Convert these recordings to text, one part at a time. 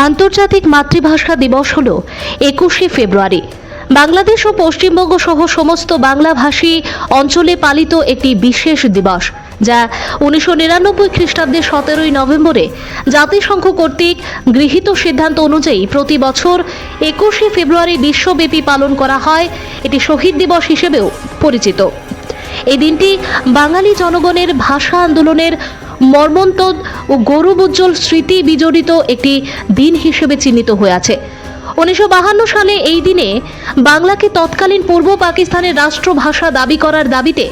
আন্তর্জাতিক মাতৃভাষা দিবস হল 21শে ফেব্রুয়ারি। বাংলাদেশ ও পশ্চিমবঙ্গ সহ সমস্ত বাংলাভাষী অঞ্চলে পালিত একটি বিশেষ দিবস, যা 1999 খ্রিস্টাব্দের 17ই নভেম্বরে জাতিসংঘ কর্তৃক গৃহীত সিদ্ধান্ত অনুযায়ী প্রতি বছর 21শে ফেব্রুয়ারি বিশ্বব্যাপী পালন করা হয়। এটি শহীদ দিবস হিসেবেও পরিচিত। এই দিনটি বাঙালি জনগণের ভাষা আন্দোলনের মর্মন্তদ ও গৌরবোজ্জ্বল স্মৃতি বিজড়িত একটি দিন হিসেবে চিহ্নিত হয়ে আছে। 1952 সালে এই দিনে বাংলাকে তৎকালীন পূর্ব পাকিস্তানের রাষ্ট্রভাষা দাবি করার দাবিতে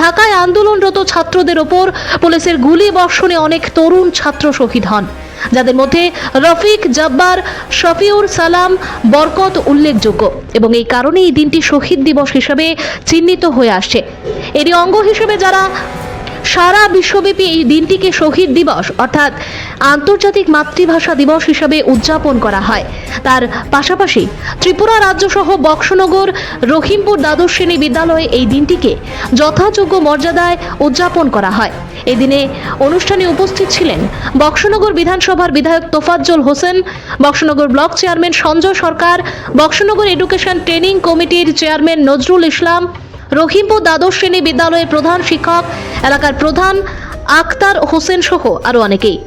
ঢাকায় আন্দোলনরত ছাত্রদের ওপর পুলিশের গুলি বর্ষণে অনেক তরুণ ছাত্র শহীদ হন, যাদের মধ্যে রফিক, জব্বার, শফিউর সালাম, বরকত উল্লেখযোগ্য, এবং এই কারণে এই দিনটি শহীদ দিবস হিসেবে চিহ্নিত হয়ে আসছে। এরই অঙ্গ হিসেবে যারা সারা বিশ্বব্যাপী এই দিনটিকে শহীদ দিবস অর্থাৎ আন্তর্জাতিক মাতৃভাষা দিবস হিসেবে উদযাপন করা হয়, তার পাশাপাশি ত্রিপুরা রাজ্যসহ বক্সনগর, রহিমপুর দ্বাদশ শ্রেণী বিদ্যালয়ে এই দিনটিকে যথাযোগ্য মর্যাদায় উদযাপন করা হয়। এই দিনে অনুষ্ঠানে উপস্থিত ছিলেন বক্সনগর বিধানসভার বিধায়ক তোফাজ্জল হোসেন, বক্সনগর ব্লক চেয়ারম্যান সঞ্জয় সরকার, বক্সনগর এডুকেশন ট্রেনিং কমিটির চেয়ারম্যান নজরুল ইসলাম, রহিমপুর দ্বাদশ শ্রেণী বিদ্যালয়ের প্রধান শিক্ষক, এলাকার প্রধান আক্তার হোসেন সহ আরও অনেকেই।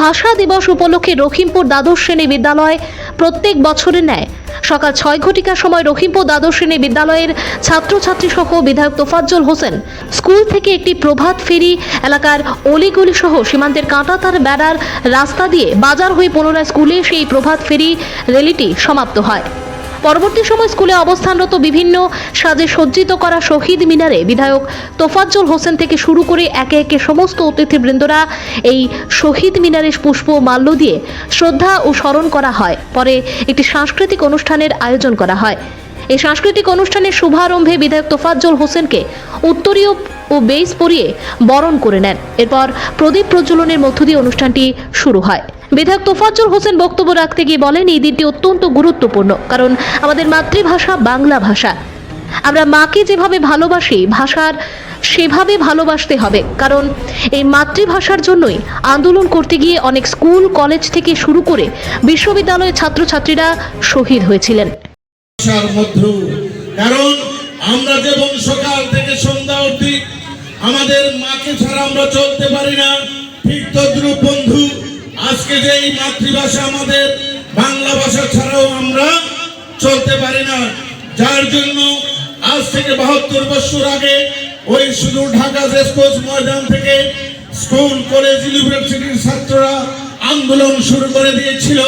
ভাষা দিবস উপলক্ষে রহিমপুর দ্বাদশ শ্রেণী বিদ্যালয় প্রত্যেক বছরের ন্যায় সকাল 6 ঘটিকার সময় রহিমপুর দ্বাদশ শ্রেণী বিদ্যালয়ের ছাত্রছাত্রী সহ বিধায়ক তোফাজ্জল হোসেন স্কুল থেকে একটি প্রভাত ফেরি এলাকার অলিগলি সহ সীমান্তের কাঁটাতার বেড়ার রাস্তা দিয়ে বাজার হয়ে পুনরায় স্কুলে সেই প্রভাত ফেরি র্যালিটি সমাপ্ত হয়। পরবর্তী সময় স্কুলে অবস্থানরত বিভিন্ন সাজে সজ্জিত করা শহীদ মিনারে বিধায়ক তোফাজ্জল হোসেন থেকে শুরু করে একে একে সমস্ত অতিথিবৃন্দরা এই শহীদ মিনারে পুষ্প মাল্য দিয়ে শ্রদ্ধা ও স্মরণ করা হয়। পরে একটি সাংস্কৃতিক অনুষ্ঠানের আয়োজন করা হয়। এই সাংস্কৃতিক অনুষ্ঠানের শুভারম্ভে বিধায়ক তোফাজ্জল হোসেনকে উত্তরীয় ও বেইস পরিয়ে বরণ করে নেন। এরপর প্রদীপ প্রজ্বলনের মধ্য দিয়ে অনুষ্ঠানটি শুরু হয়। বিধায়ক তোফাজ্জল হোসেন বক্তব্য রাখতে গিয়ে বলেন, এই দিনটি অত্যন্ত গুরুত্বপূর্ণ, কারণ আমাদের মাতৃভাষা বাংলা ভাষা। আমরা মাকে যেভাবে ভালোবাসি, ভাষার সেভাবে ভালোবাসতে হবে, কারণ এই মাতৃভাষার জন্যই আন্দোলন করতে গিয়ে অনেক স্কুল কলেজ থেকে শুরু করে বিশ্ববিদ্যালয়ের ছাত্রছাত্রীরা শহীদ হয়েছিলেন। কারণ আমরা যেমন সকাল থেকে সন্ধ্যা অবধি আমাদের মাকে ছাড়া আমরা চলতে পারি না, ঠিক তদ্রূপ বন্ধু আজকে যে এই মাতৃভাষা আমাদের বাংলা ভাষা ছাড়াও আমরা চলতে পারি না, যার জন্য আজ থেকে 72 বছর আগে ওই শুধু ঢাকা রেসকোর্স ময়দান থেকে স্কুল কলেজ ইউনিভার্সিটির ছাত্ররা আন্দোলন শুরু করে দিয়েছিল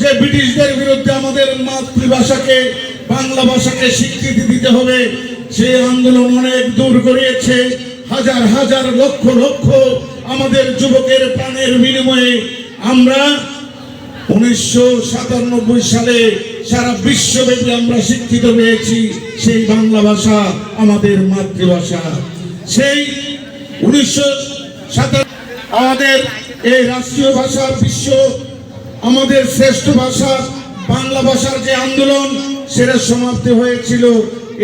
যে ব্রিটিশদের বিরুদ্ধে আমাদের মাতৃভাষাকে বাংলা ভাষাকে স্বীকৃতি দিতে হবে। সেই আন্দোলন অনেক দূর করিয়েছে, হাজার হাজার লক্ষ লক্ষ আমাদের যুবকের প্রাণের বিনিময়ে আমরা 1997 সালে সারা বিশ্বব্যাপী আমরা শিক্ষিত হয়েছি। সেই বাংলা ভাষা আমাদের মাতৃভাষা। সেই 1957 আমাদের এই রাষ্ট্রীয় ভাষা, বিশ্ব আমাদের শ্রেষ্ঠ ভাষা বাংলা ভাষার যে আন্দোলন সেটা সমাপ্তি হয়েছিল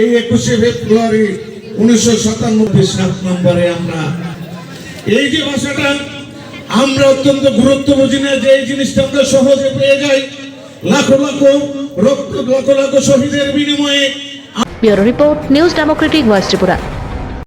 এই 21শে ফেব্রুয়ারি 1997 7 নম্বরে। আমরা এই যে ভাষাটা আমরা অত্যন্ত গুরুত্ব বুঝি না, যে এই জিনিসটা আমরা সহজে পেয়ে যাই, লাখো লাখো রক্ত, লাখো লাখো শহীদের বিনিময়ে। Bureau report, news Democratic voice Tripura.